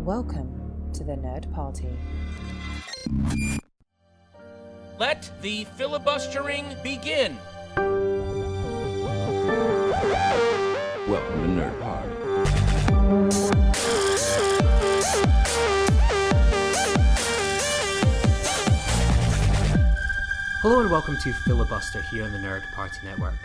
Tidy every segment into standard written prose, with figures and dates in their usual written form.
Welcome to the Nerd Party. Let the filibustering begin. Welcome to Nerd Pod. Hello and welcome to Filibuster here on the Nerd Party Network.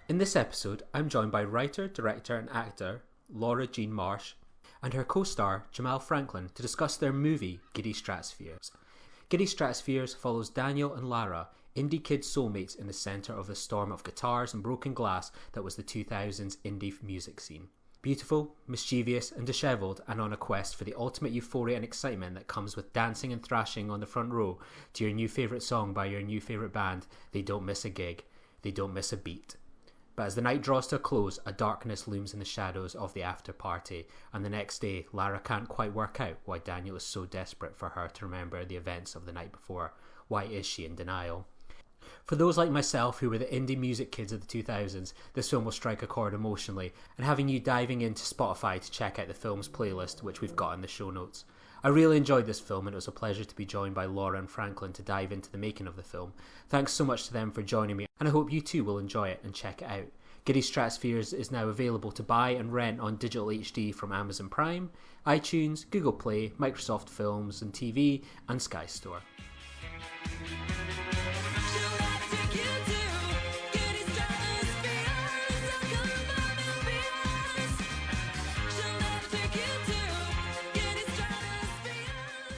In this episode, I'm joined by writer, director and actor Lara Jean Marsh and her co-star Jamal Franklin to discuss their movie Giddy Stratospheres. Giddy Stratospheres follows Daniel and Lara, indie kid soulmates in the centre of the storm of guitars and broken glass that was the 2000s indie music scene. Beautiful, mischievous and dishevelled, and on a quest for the ultimate euphoria and excitement that comes with dancing and thrashing on the front row to your new favourite song by your new favourite band, they don't miss a gig, they don't miss a beat. But as the night draws to a close, a darkness looms in the shadows of the after party, and the next day, Lara can't quite work out why Daniel is so desperate for her to remember the events of the night before. Why is she in denial? For those like myself who were the indie music kids of the 2000s, this film will strike a chord emotionally, and having you diving into Spotify to check out the film's playlist, which we've got in the show notes. I really enjoyed this film, and it was a pleasure to be joined by Lara and Franklin to dive into the making of the film. Thanks so much to them for joining me, and I hope you too will enjoy it and check it out. Giddy Stratospheres is now available to buy and rent on digital HD from Amazon Prime, iTunes, Google Play, Microsoft Films and TV, and Sky Store.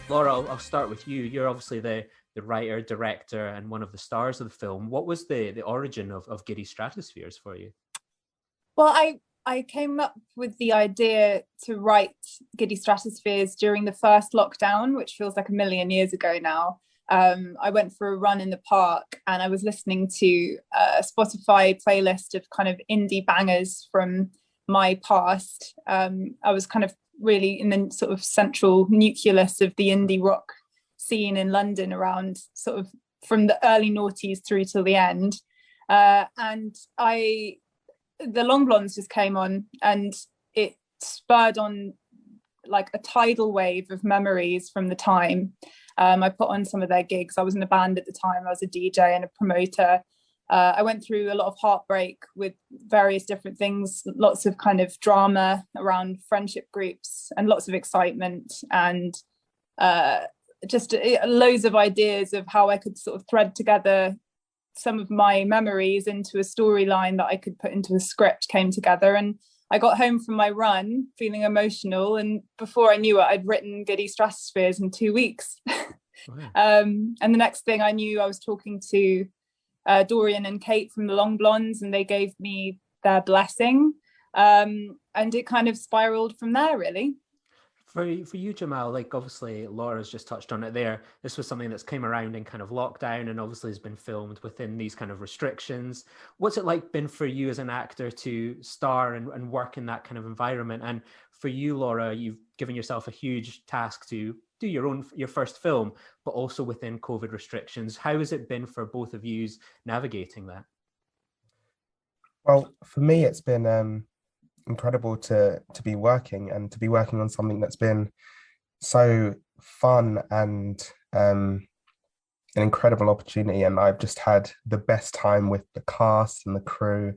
Lara, I'll start with you. You're obviously the writer, director, and one of the stars of the film. What was the origin of Giddy Stratospheres for you? Well, I came up with the idea to write Giddy Stratospheres during the first lockdown, which feels like a million years ago now. I went for a run in the park and I was listening to a Spotify playlist of kind of indie bangers from my past. I was kind of really in the sort of central nucleus of the indie rock scene in London around sort of from the early noughties through till the end. And the Long Blondes just came on and it spurred on like a tidal wave of memories from the time. I put on some of their gigs. I was in a band at the time. I was a DJ and a promoter. I went through a lot of heartbreak with various different things, lots of kind of drama around friendship groups and lots of excitement and just loads of ideas of how I could sort of thread together some of my memories into a storyline that I could put into a script came together. And I got home from my run feeling emotional. And before I knew it, I'd written Giddy Stratospheres in 2 weeks. Wow. And the next thing I knew, I was talking to Dorian and Kate from the Long Blondes, and they gave me their blessing. And it kind of spiraled from there, really. For you, Jamal, like obviously Laura's just touched on it there. This was something that's came around in kind of lockdown and obviously has been filmed within these kind of restrictions. What's it like been for you as an actor to star and work in that kind of environment? And for you, Lara, you've given yourself a huge task to do your first film, but also within COVID restrictions. How has it been for both of you navigating that? Well, for me, it's been incredible to be working on something that's been so fun and an incredible opportunity, and I've just had the best time with the cast and the crew.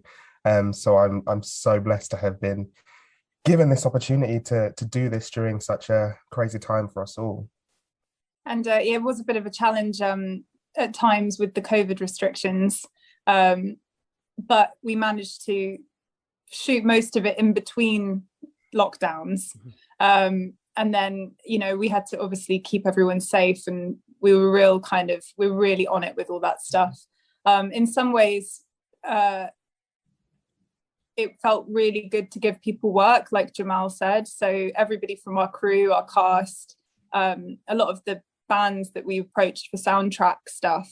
So I'm so blessed to have been given this opportunity to do this during such a crazy time for us all. And it was a bit of a challenge at times with the COVID restrictions, but we managed to shoot most of it in between lockdowns. And then, we had to obviously keep everyone safe, and we were really on it with all that stuff. In some ways, it felt really good to give people work, like Jamal said. So everybody from our crew, our cast, a lot of the bands that we approached for soundtrack stuff,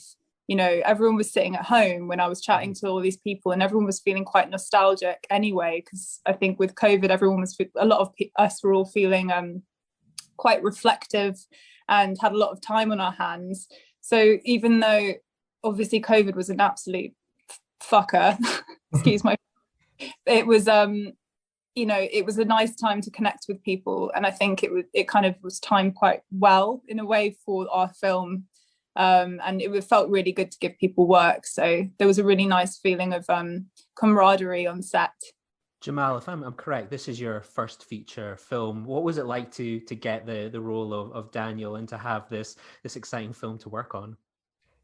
everyone was sitting at home when I was chatting to all these people, and everyone was feeling quite nostalgic anyway, because I think with COVID, a lot of us were all feeling quite reflective and had a lot of time on our hands. So even though obviously COVID was an absolute fucker, excuse my, it was it was a nice time to connect with people, and I think it kind of was timed quite well in a way for our film, and it felt really good to give people work. So there was a really nice feeling of camaraderie on set. Jamal, if I'm correct, this is your first feature film. What was it like to get the role of Daniel and to have this exciting film to work on?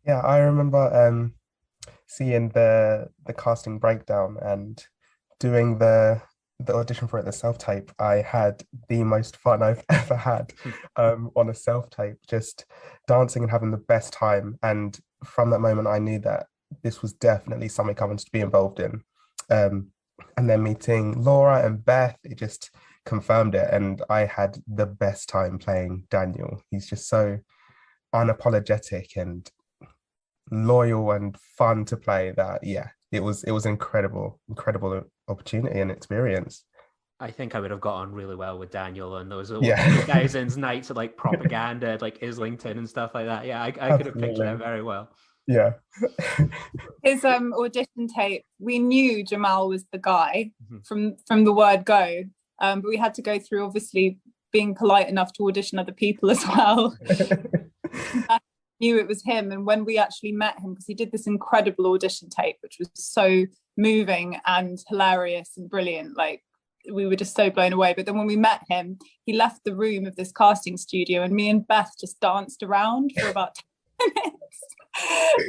Yeah, I remember seeing the casting breakdown and doing the audition for it, the self-tape. I had the most fun I've ever had on a self-tape, just dancing and having the best time. And from that moment, I knew that this was definitely something I wanted to be involved in. And then meeting Laura and Beth, it just confirmed it. And I had the best time playing Daniel. He's just so unapologetic and loyal and fun to play that, yeah, it was incredible opportunity and experience. I think I would have got on really well with Daniel and those Yeah. 2000s nights of like propaganda at like Islington and stuff like that. Yeah, I could have pictured that very well. Yeah. His audition tape, we knew Jamal was the guy from the word go, but we had to go through obviously being polite enough to audition other people as well. I knew it was him, and when we actually met him, because he did this incredible audition tape which was so moving and hilarious and brilliant, like we were just so blown away. But then when we met him, he left the room of this casting studio and me and Beth just danced around for about 10 minutes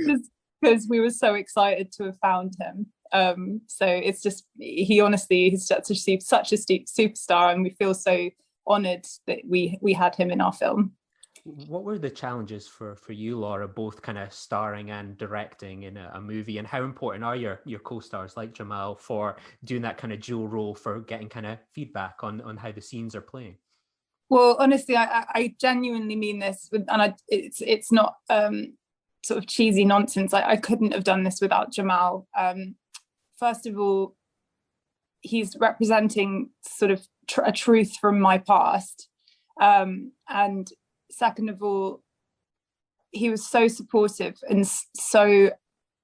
just because we were so excited to have found him. So it's just, he's such a superstar, and we feel so honored that we had him in our film. What were the challenges for you, Lara, both kind of starring and directing in a movie, and how important are your co-stars like Jamal for doing that kind of dual role, for getting kind of feedback on how the scenes are playing? Well, honestly, I genuinely mean this, and it's not sort of cheesy nonsense. I couldn't have done this without Jamal. First of all, he's representing sort of a truth from my past, and second of all, he was so supportive, and so,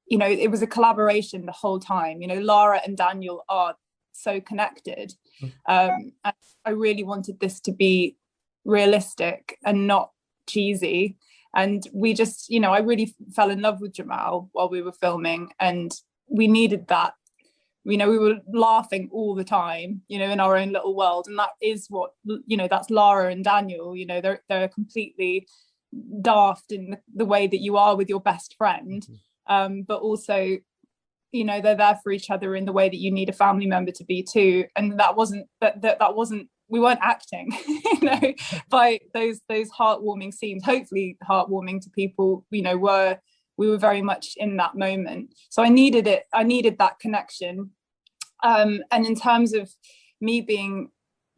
it was a collaboration the whole time. Lara and Daniel are so connected, and I really wanted this to be realistic and not cheesy. And we just, I really fell in love with Jamal while we were filming, and we needed that. We were laughing all the time, in our own little world. And that is what, that's Lara and Daniel. They're completely daft in the way that you are with your best friend. But also, they're there for each other in the way that you need a family member to be too. And that wasn't, we weren't acting, by those heartwarming scenes, hopefully heartwarming to people, we were very much in that moment. So I needed that connection. And in terms of me being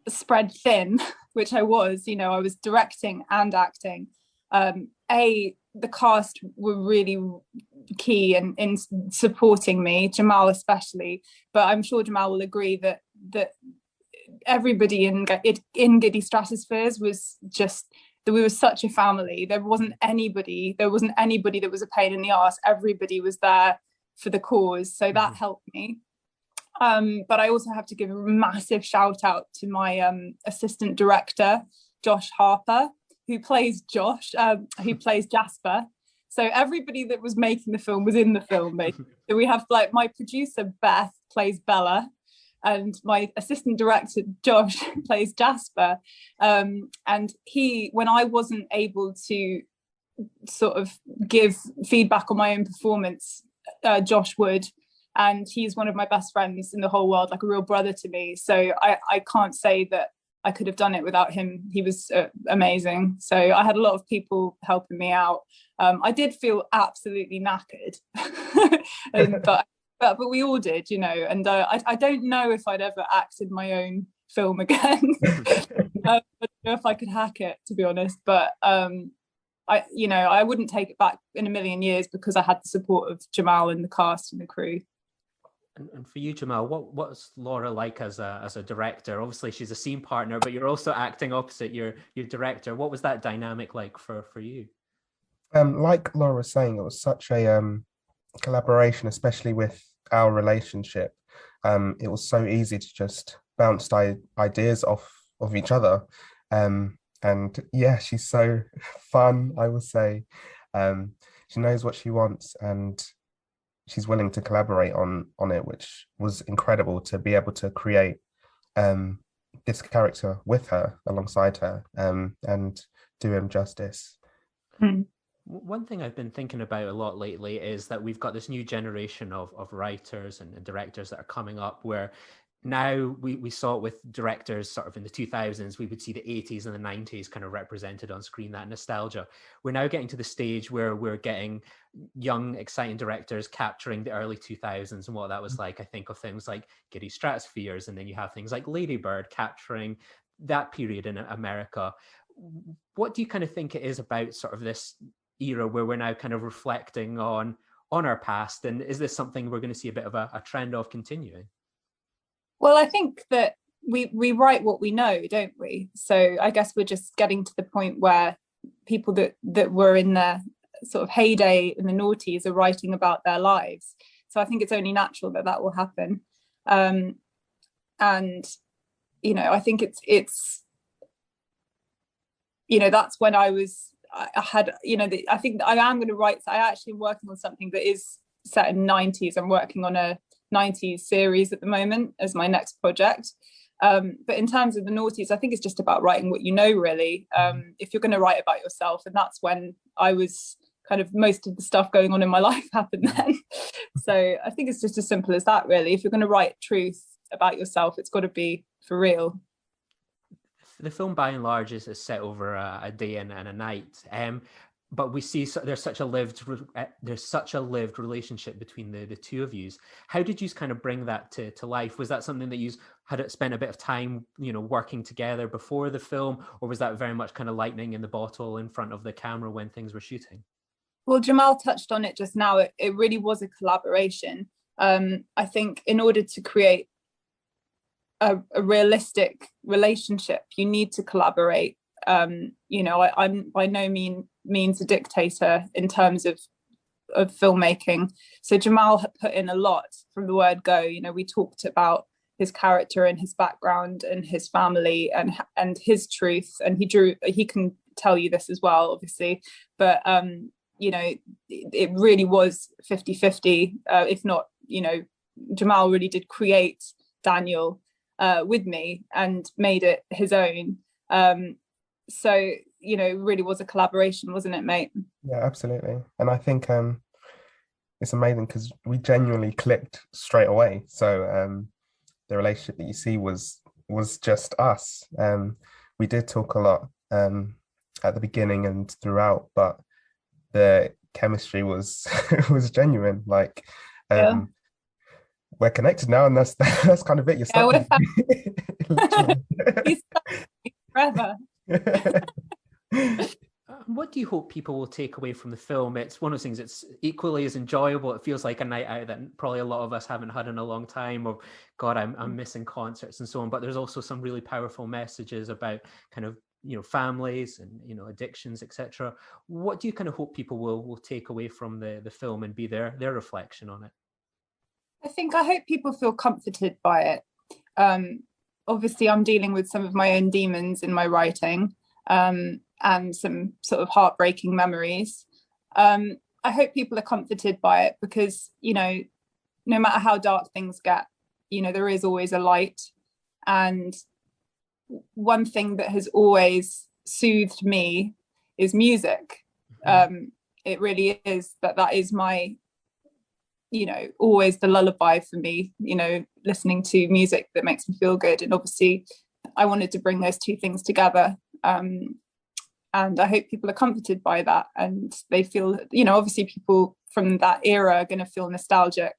spread thin, which I was, I was directing and acting, the cast were really key in supporting me, Jamal especially, but I'm sure Jamal will agree that everybody in Giddy Stratospheres was just, that we were such a family. There wasn't anybody that was a pain in the arse. Everybody was there for the cause, so that helped me. But I also have to give a massive shout out to my assistant director, Josh Harper, who plays Jasper. So everybody that was making the film was in the film. So we have, like, my producer Beth plays Bella, and my assistant director Josh plays Jasper, and when I wasn't able to sort of give feedback on my own performance, Josh would, and he's one of my best friends in the whole world, like a real brother to me. So I can't say that I could have done it without him. He was amazing. So I had a lot of people helping me out. I did feel absolutely knackered, but we all did, and I don't know if I'd ever acted my own film again. I don't know if I could hack it, to be honest, but I wouldn't take it back in a million years, because I had the support of Jamal and the cast and the crew. And for you, Jamal, what's Lara like as a director? Obviously, she's a scene partner, but you're also acting opposite your director. What was that dynamic like for you? Like Laura was saying, it was such a collaboration, especially with our relationship. it was so easy to just bounce ideas off of each other. And yeah, she's so fun, I would say. She knows what she wants, and she's willing to collaborate on it, which was incredible to be able to create this character with her, alongside her, and do him justice. Mm. One thing I've been thinking about a lot lately is that we've got this new generation of writers and directors that are coming up, where now we saw it with directors sort of in the 2000s, we would see the 80s and the 90s kind of represented on screen, that nostalgia. We're now getting to the stage where we're getting young, exciting directors capturing the early 2000s and what that was like. I think of things like Giddy Stratospheres, and then you have things like Lady Bird capturing that period in America. What do you kind of think it is about sort of this era where we're now kind of reflecting on our past, and is this something we're going to see a bit of a trend of continuing? Well, I think that we write what we know, don't we? So I guess we're just getting to the point where people that were in their sort of heyday in the noughties are writing about their lives. So I think it's only natural that will happen. And I think it's that's when I had I think I am going to write. I actually am working on something that is set in the 90s. I'm working on a 90s series at the moment as my next project. But in terms of the noughties, I think it's just about writing what you know, really. If you're going to write about yourself, and that's when I was kind of, most of the stuff going on in my life happened then. So I think it's just as simple as that, really. If you're going to write truth about yourself, it's got to be for real. The film, by and large, is set over a day and a night. But we see there's such a lived relationship between the two of you. How did you kind of bring that to life? Was that something that you had spent a bit of time, working together before the film, or was that very much kind of lightning in the bottle in front of the camera when things were shooting? Well, Jamal touched on it just now. It really was a collaboration. I think in order to create a realistic relationship, you need to collaborate. I'm by no means a dictator in terms of filmmaking. So Jamal had put in a lot from the word go. We talked about his character and his background and his family and his truth, and he can tell you this as well, obviously, but it really was 50-50, if not, Jamal really did create Daniel with me and made it his own. So it really was a collaboration, wasn't it, mate? Yeah, absolutely. And I think it's amazing because we genuinely clicked straight away. So the relationship that you see was just us. We did talk a lot at the beginning and throughout, but the chemistry was was genuine. Like we're connected now, and that's kind of it. You're stuck. He's stuck forever. What do you hope people will take away from the film? It's one of those things, it's equally as enjoyable. It feels like a night out that probably a lot of us haven't had in a long time, or God, I'm missing concerts and so on. But there's also some really powerful messages about kind of, families and, addictions, etc. What do you kind of hope people will take away from the film and be their reflection on it? I hope people feel comforted by it. Obviously, I'm dealing with some of my own demons in my writing, and some sort of heartbreaking memories. I hope people are comforted by it because, no matter how dark things get, there is always a light. And one thing that has always soothed me is music. It really is that is my, always the lullaby for me, listening to music that makes me feel good. And obviously I wanted to bring those two things together. And I hope people are comforted by that, and they feel, obviously people from that era are going to feel nostalgic,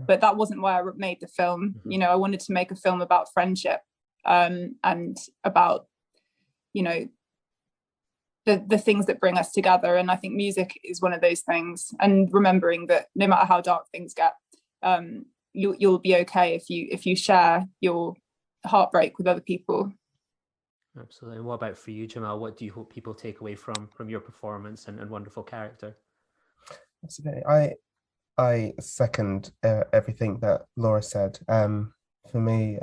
but that wasn't why I made the film. I wanted to make a film about friendship, and about, the things that bring us together. And I think music is one of those things, and remembering that no matter how dark things get, you'll be okay if you share your heartbreak with other people. Absolutely. And what about for you, Jamal? What do you hope people take away from your performance and wonderful character? Absolutely. I second everything that Laura said. For me,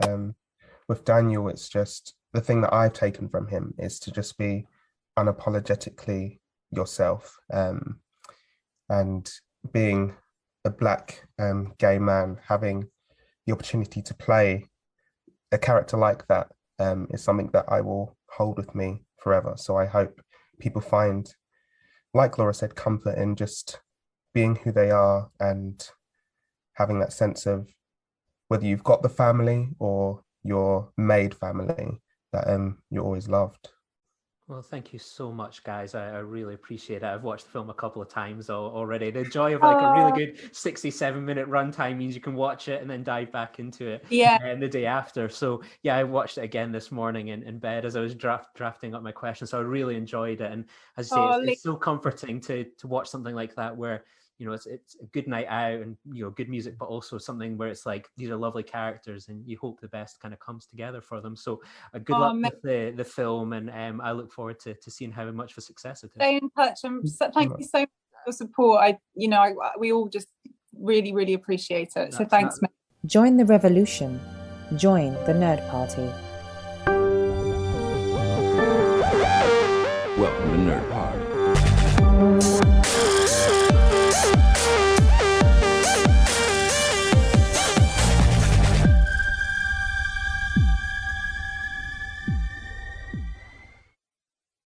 with Daniel, it's just the thing that I've taken from him is to just be unapologetically yourself, and being a black gay man, having the opportunity to play a character like that is something that I will hold with me forever. So I hope people find, like Laura said, comfort in just being who they are and having that sense of whether you've got the family or you're made family, that you're always loved. Well, thank you so much, guys. I really appreciate it. I've watched the film a couple of times already. The joy of like a really good 67-minute runtime means you can watch it and then dive back into it the day after. So yeah, I watched it again this morning in bed as I was drafting up my questions. So I really enjoyed it. And as I say, it's so comforting to watch something like that where, you know, it's a good night out and, you know, good music, but also something where it's like, these are lovely characters and you hope the best kind of comes together for them. So good luck with the film, and I look forward to seeing how much of a success it is. Stay in touch, and thank you so much for your support. We all just really, really appreciate it. So thanks, mate. Join the revolution. Join the Nerd Party. Welcome to Nerd Party.